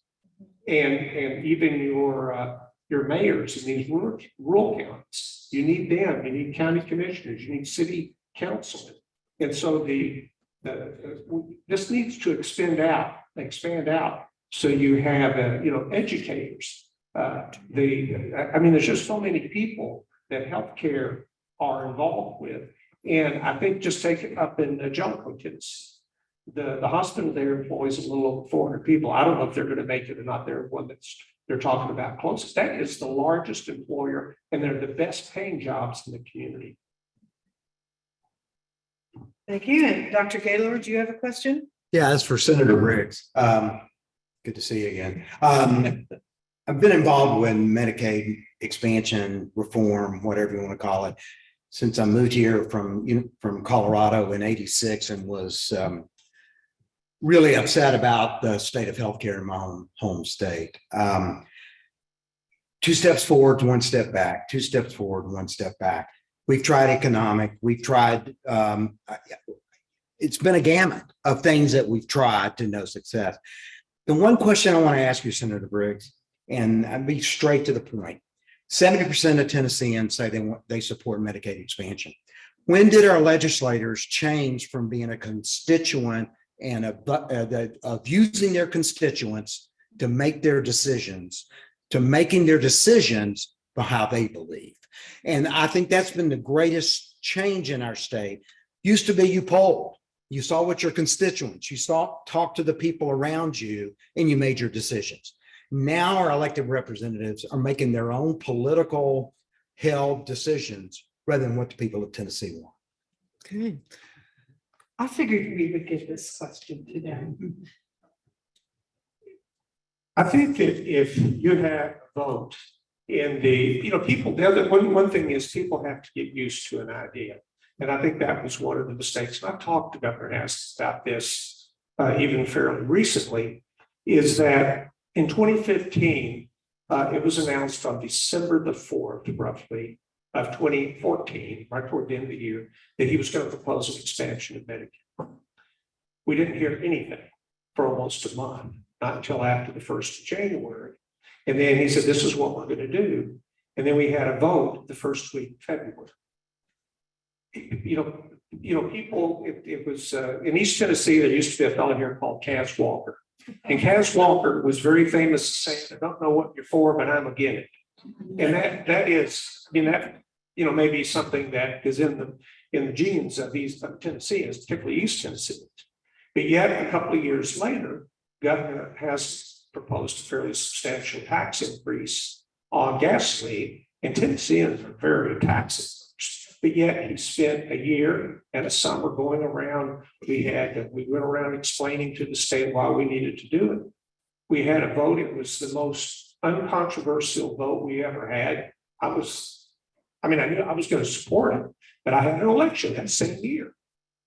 and even your mayors in these rural counties. You need them, you need county commissioners, you need city councilmen. And so this needs to expand out. So you have, educators. I mean, there's just so many people that healthcare are involved with. And I think just take it up in Jellicoe, Tennessee. The hospital there employs a little over 400 people. I don't know if they're going to make it or not. They're one they're talking about closest. That is the largest employer, and they're the best paying jobs in the community. Thank you. And Dr. Gaylord, do you have a question? Yeah, that's for Senator Briggs. Good to see you again. I've been involved with Medicaid expansion, reform, whatever you want to call it, since I moved here from Colorado in '86 and was really upset about the state of healthcare in my home state. 2 steps forward, 1 step back, 2 steps forward, 1 step back. We've tried economic, we've tried, it's been a gamut of things that we've tried to no success. The one question I want to ask you, Senator Briggs, and I'll be straight to the point. 70% of Tennesseans say they support Medicaid expansion. When did our legislators change from being a constituent and of using their constituents to make their decisions, to making their decisions for how they believe? And I think that's been the greatest change in our state. Used to be you polled, you saw what your constituents, you talked to the people around you, and you made your decisions. Now our elected representatives are making their own political held decisions rather than what the people of Tennessee want. Okay. I figured we would give this question to them. I think that if you have a vote in people, one thing is people have to get used to an idea. And I think that was one of the mistakes. And I've talked to Governor Hassett about this even fairly recently, is that in 2015, it was announced on December the 4th, roughly, of 2014, right toward the end of the year, that he was going to propose an expansion of Medicaid. We didn't hear anything for almost a month, not until after the 1st of January. And then he said, this is what we're going to do. And then we had a vote the first week of February. People, it was in East Tennessee, there used to be a fellow here called Kaz Walker. And Kaz Walker was very famous saying, I don't know what you're for, but I'm against it. And that is, maybe something that is in the genes of East Tennessee, particularly East Tennessee. But yet a couple of years later, Governor has proposed a fairly substantial tax increase on gasoline, and Tennesseans are very tax averse. But yet he spent a year and a summer going around. We went around explaining to the state why we needed to do it. We had a vote. It was the most uncontroversial vote we ever had. I I mean, I knew I was going to support it, but I had an election that same year.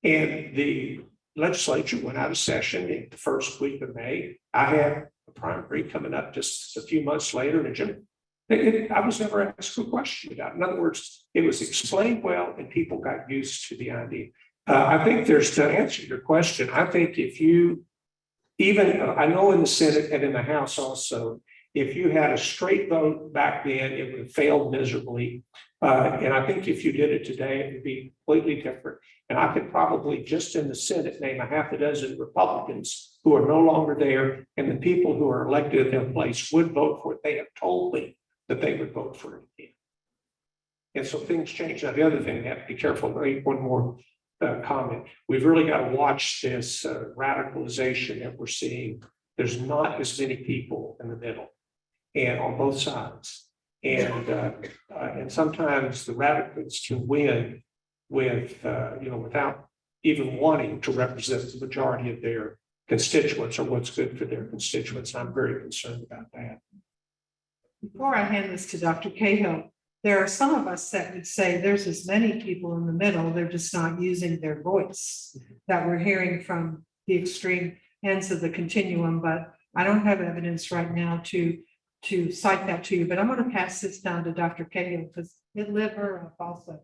And the legislature went out of session in the first week of May. I had a primary coming up just a few months later in June. I was never asked a question about it. In other words, it was explained well and people got used to the idea. I think there's, to answer your question, I think if you, even, I know in the Senate and in the House also, if you had a straight vote back then, it would have failed miserably. And I think if you did it today, it would be completely different. And I could probably just in the Senate name a half a dozen Republicans who are no longer there, and the people who are elected in their place would vote for it. They have told me that they would vote for it again. And so things change. Now, the other thing, we have to be careful, one more comment. We've really got to watch this radicalization that we're seeing. There's not as many people in the middle and on both sides. And sometimes the radicals can win with, without even wanting to represent the majority of their constituents or what's good for their constituents. I'm very concerned about that. Before I hand this to Dr. Cahill, there are some of us that would say there's as many people in the middle, they're just not using their voice, that we're hearing from the extreme ends of the continuum, but I don't have evidence right now to cite that to you, but I'm going to pass this down to Dr. Cahill because it lit her up also.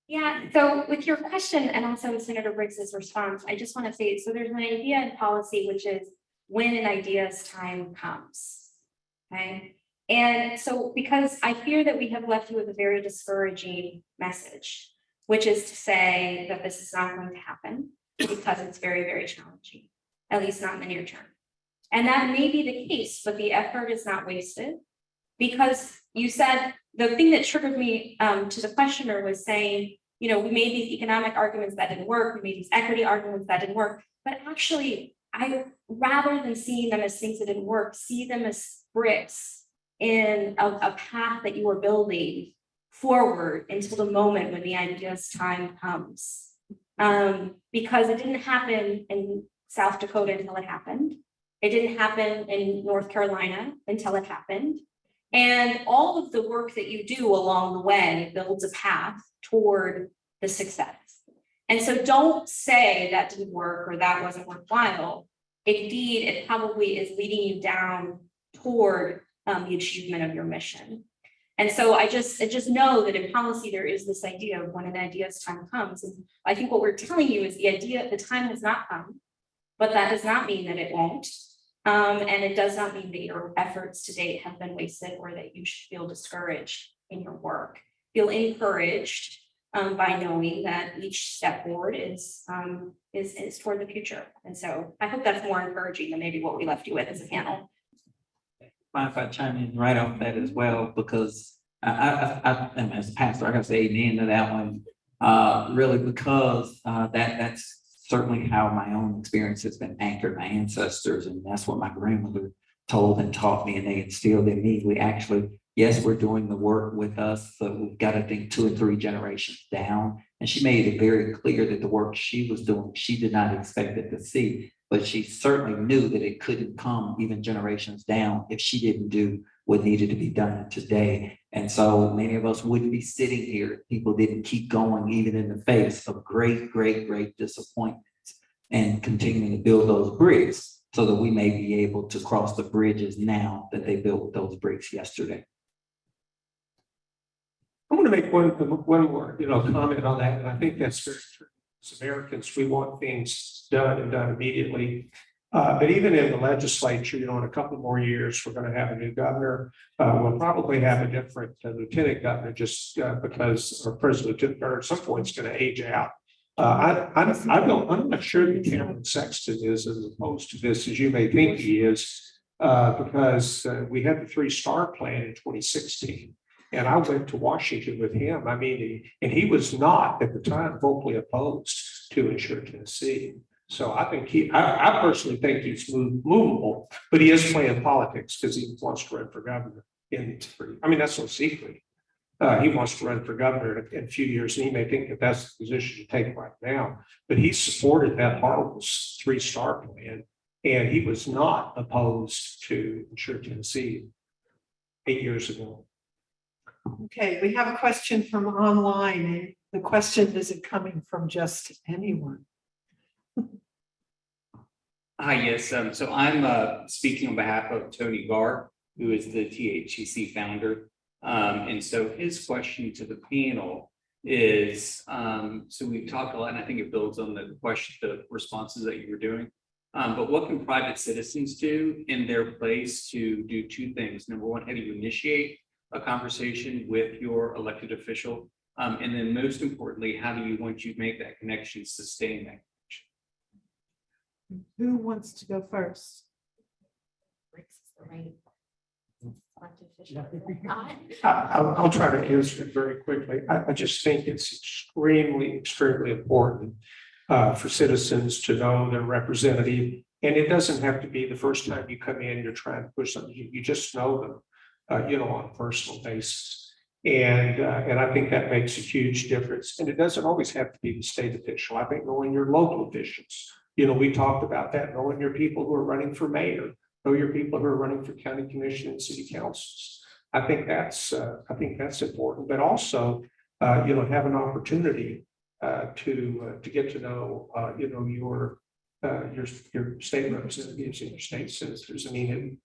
Yeah, so with your question and also Senator Briggs's response, I just want to say, so there's an idea in policy, which is when an idea's time comes, okay? And so because I fear that we have left you with a very discouraging message, which is to say that this is not going to happen because it's very, very challenging, at least not in the near term. And that may be the case, but the effort is not wasted because you said the thing that triggered me to the questioner was saying, we made these economic arguments that didn't work, we made these equity arguments that didn't work, but actually, I rather than seeing them as things that didn't work, see them as bricks in a path that you are building forward until the moment when the idea's time comes. Because it didn't happen in South Dakota until it happened. It didn't happen in North Carolina until it happened. And all of the work that you do along the way builds a path toward the success. And so don't say that didn't work or that wasn't worthwhile. Indeed, it probably is leading you down toward the achievement of your mission. And so I just know that in policy, there is this idea of when an idea's time comes. And I think what we're telling you is the time has not come, but that does not mean that it won't. And it does not mean that your efforts to date have been wasted or that you should feel discouraged in your work. Feel encouraged by knowing that each step forward is toward the future. And so I hope that's more encouraging than maybe what we left you with as a panel. Mind if I chime in right off that as well, because I as a pastor, I gotta say amen to that one. Really, because that's certainly how my own experience has been anchored, my ancestors, and that's what my grandmother told and taught me, and they instilled in me. We actually, yes, we're doing the work with us, but we've got to think 2 and 3 generations down. And she made it very clear that the work she was doing, she did not expect it to see. But she certainly knew that it couldn't come even generations down if she didn't do what needed to be done today. And so many of us wouldn't be sitting here if people didn't keep going, even in the face of great, great, great disappointments, and continuing to build those bricks so that we may be able to cross the bridges now that they built those bricks yesterday. I want to make one more, comment on that, and I think that's very true. As Americans, we want things done and done immediately. But even in the legislature, in a couple more years, we're going to have a new governor. We'll probably have a different lieutenant governor just because our president at some point is going to age out. I'm not sure that Cameron Sexton is as opposed to this as you may think he is, because we had the 3-star plan in 2016. And I went to Washington with him. I mean, and he was not at the time vocally opposed to Insure Tennessee. So I think I personally think he's movable, but he is playing politics because he wants to run for governor. That's no secret. He wants to run for governor in a few years, and he may think that that's the position to take right now. But he supported that horrible 3-star plan, and he was not opposed to Insure Tennessee 8 years ago. Okay, we have a question from online. The question isn't coming from just anyone. Hi, yes, so I'm speaking on behalf of Tony Garr, who is the THCC founder. And so his question to the panel is, so we've talked a lot, and I think it builds on the question, the responses that you were doing. But what can private citizens do in their place to do two things? Number one, how do you initiate a conversation with your elected official? And then most importantly, how do you, once you make that connection, sustain that? Who wants to go first? I'll try to answer it very quickly. I just think it's extremely important for citizens to know their representative. And it doesn't have to be the first time you come in, you're trying to push something, you just know them, on a personal basis. And I think that makes a huge difference. And it doesn't always have to be the state official. I think knowing your local officials, we talked about that, knowing your people who are running for mayor, know your people who are running for county commission and city councils. I think that's important, but also, have an opportunity to get to know, your state representatives and your state senators. I mean,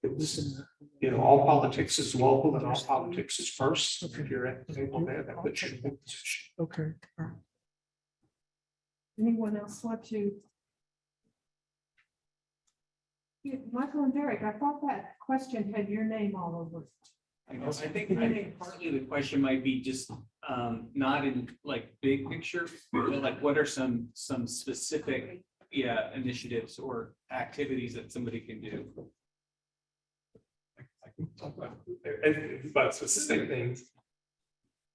all politics is local and all politics is first. If you're at the table there, that puts you in a good position. Okay. Anyone else want to? Michael and Derrick, I thought that question had your name all over it. I think partly the question might be just not in like big picture, but like what are some specific initiatives or activities that somebody can do? I can talk about specific things.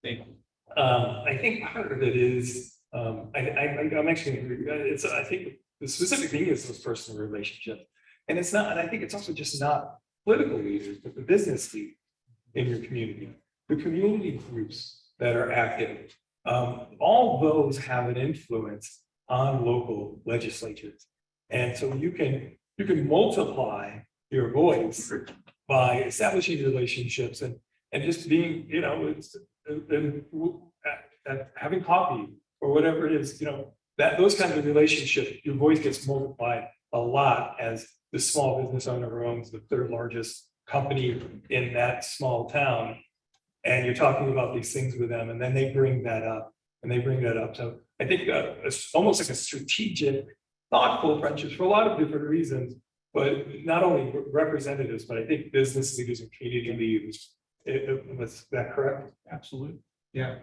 I think part of it is, I'm actually, I think the specific thing is those personal relationships. And it's not, and I think it's also just not political leaders, but the business leaders in your community, the community groups that are active. All those have an influence on local legislatures. And so you can multiply your voice by establishing relationships and just being, having coffee or whatever it is, that those kinds of relationships, your voice gets multiplied a lot as the small business owner who owns the third largest company in that small town. And you're talking about these things with them, and then they bring that up. So I think it's almost like a strategic, thoughtful friendships for a lot of different reasons, but not only representatives, but I think business leaders and community leaders. Was that correct? Absolutely. Yeah.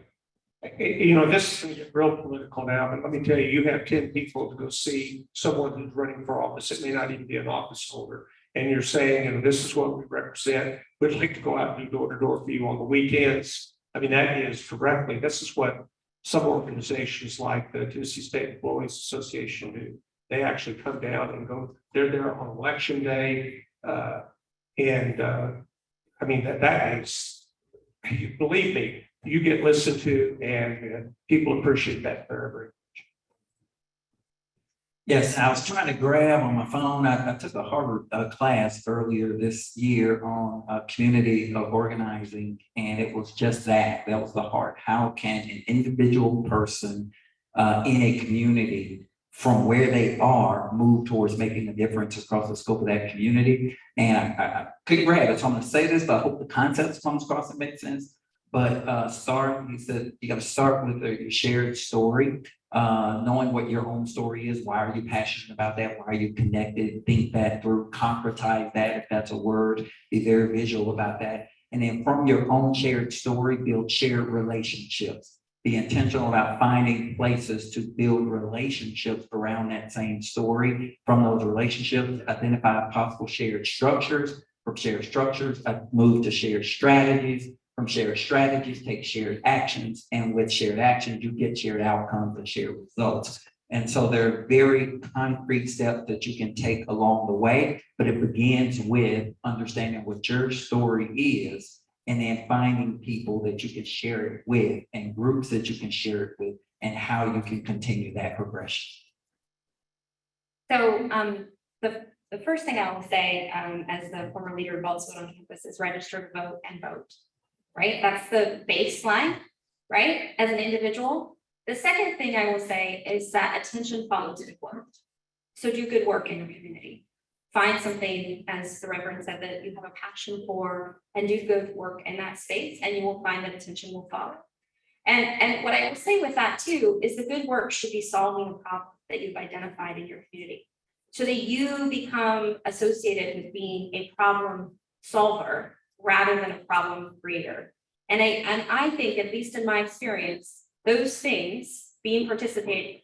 This is going to get real political now, but let me tell you, you have 10 people to go see someone who's running for office. It may not even be an office holder. And you're saying, this is what we represent. We'd like to go out and do door to door for you on the weekends. I mean, that is directly, this is what some organizations like the Tennessee State Employees Association do. They actually come down and go, they're there on election day. I mean, that is, believe me, you get listened to, and people appreciate that very, very much. Yes, I was trying to grab on my phone. I took a Harvard class earlier this year on community organizing, and it was just that. That was the heart. How can an individual person in a community from where they are move towards making a difference across the scope of that community? And I couldn't grab it, so I'm going to say this, but I hope the concept comes across and makes sense. But he said, you got to start with a shared story, knowing what your own story is. Why are you passionate about that? Why are you connected? Think that through, concretize that, if that's a word, be very visual about that. And then from your own shared story, build shared relationships. Be intentional about finding places to build relationships around that same story. From those relationships, identify possible shared structures. From shared structures, move to shared strategies. From shared strategies, take shared actions, and with shared actions, you get shared outcomes and shared results. And so there are very concrete steps that you can take along the way, but it begins with understanding what your story is, and then finding people that you can share it with, and groups that you can share it with, and how you can continue that progression. So the first thing I will say, as the former leader of Vote on campus, is register to vote and vote. right? That's the baseline, right? As an individual. The second thing I will say is that attention follows good work. So do good work in your community. Find something, as the Reverend said, that you have a passion for, and do good work in that space, and you will find that attention will follow. And what I will say with that too, is the good work should be solving a problem that you've identified in your community, so that you become associated with being a problem solver rather than a problem creator. And I think, at least in my experience, those things, being a participant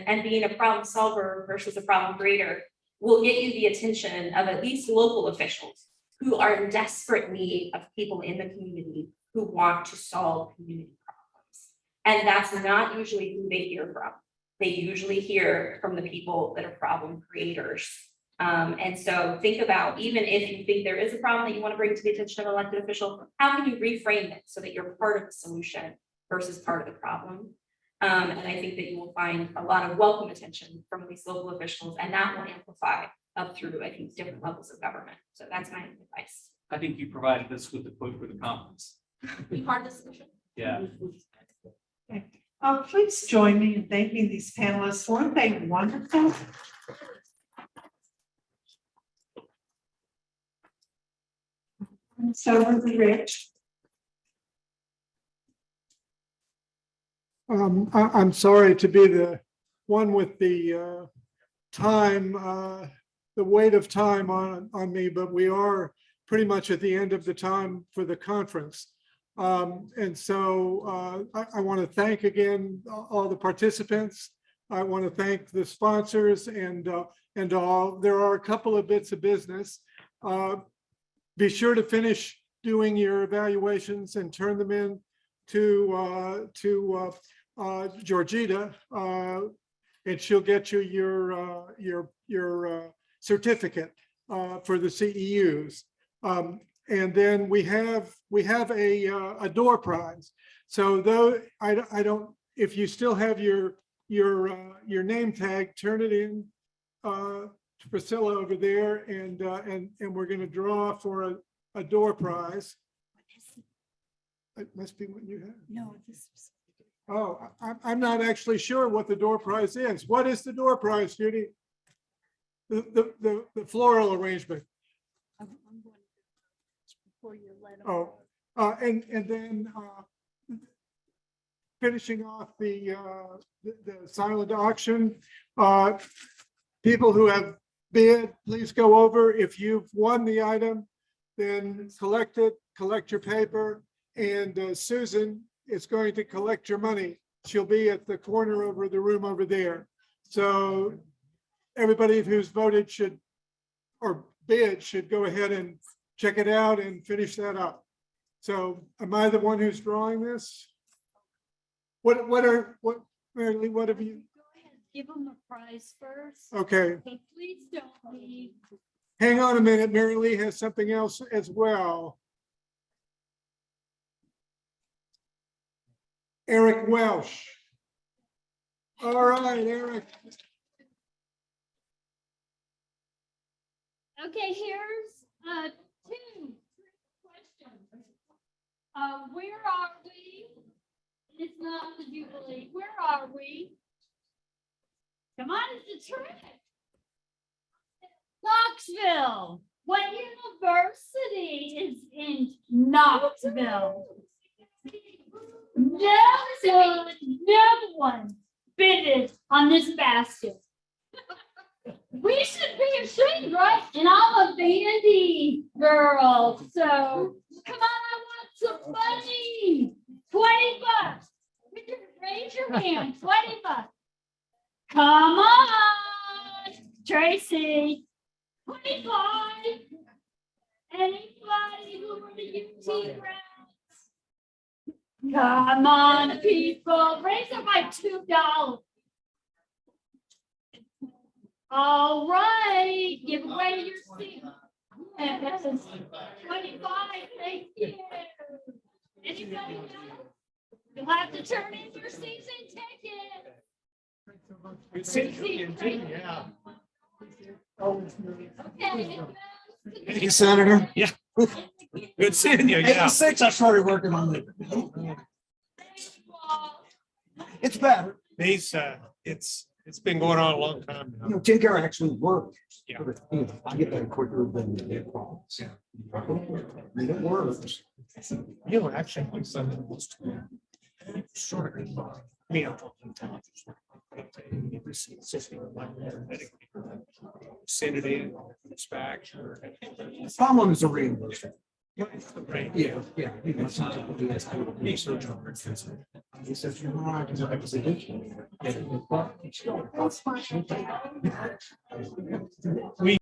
and being a problem solver versus a problem creator, will get you the attention of at least local officials who are in desperate need of people in the community who want to solve community problems. And that's not usually who they hear from. They usually hear from the people that are problem creators. And so think about, even if you think there is a problem that you want to bring to the attention of an elected official, how can you reframe it so that you're part of the solution versus part of the problem? And I think that you will find a lot of welcome attention from these local officials, and that will amplify up through, I think, different levels of government. So that's my advice. I think you provided us with the quote for the conference. Be part of the solution. Yeah. Please join me in thanking these panelists. Weren't they wonderful? And so over to Rich. I'm sorry to be the one with the time, the weight of time on me, but we are pretty much at the end of the time for the conference. And so I want to thank again all the participants. I want to thank the sponsors and all. There are a couple of bits of business. Be sure to finish doing your evaluations and turn them in to Georgita, and she'll get you your certificate for the CEUs. And then we have a door prize. So though I don't, if you still have your name tag, turn it in to Priscilla over there, and we're going to draw for a door prize. It must be what you have. No, this was. Oh, I'm not actually sure what the door prize is. What is the door prize, Judy? The floral arrangement. I'm going to before you let them. Oh, and then finishing off the silent auction. People who have bid, please go over. If you've won the item, then collect it, collect your paper, and Susan is going to collect your money. She'll be at the corner over the room over there. So everybody who's voted should, or bid, should go ahead and check it out and finish that up. So am I the one who's drawing this? What Mary Lee, what have you? Go ahead, give them a prize first. Okay, But please don't leave. hang on a minute. Mary Lee has something else as well. Eric Welsh. All right, Eric. Okay, here's two questions. Where are we? It's not the Jubilee. Where are we? Come on, it's a trick. Knoxville. What university is in Knoxville? No one bidded on this basket. We should be ashamed, right? And I'm a bandy girl, so come on, I want some money. $20. Raise your hand, $20. Come on, Tracy. 25. Anybody who were the UT grads? Come on, people, raise it by $2. All right, give away your seat. And this is 25, thank you. Anybody else? You'll have to turn in your season ticket. Yeah. Okay. Thank you, Senator. Yeah. Good seeing you, yeah. 86, I started working on it. It's better. These, it's been going on a long time You now. know, Tim Carroll actually worked. Yeah. I get that quicker than the problems. Yeah. It works. You know, actually, my son was sort of, me, I'm talking time. Send it in, it's back. Problem is a reimbursement. Right. Yeah, yeah. He wants to do this kind of research on it. He says, you're right, because I was a good. We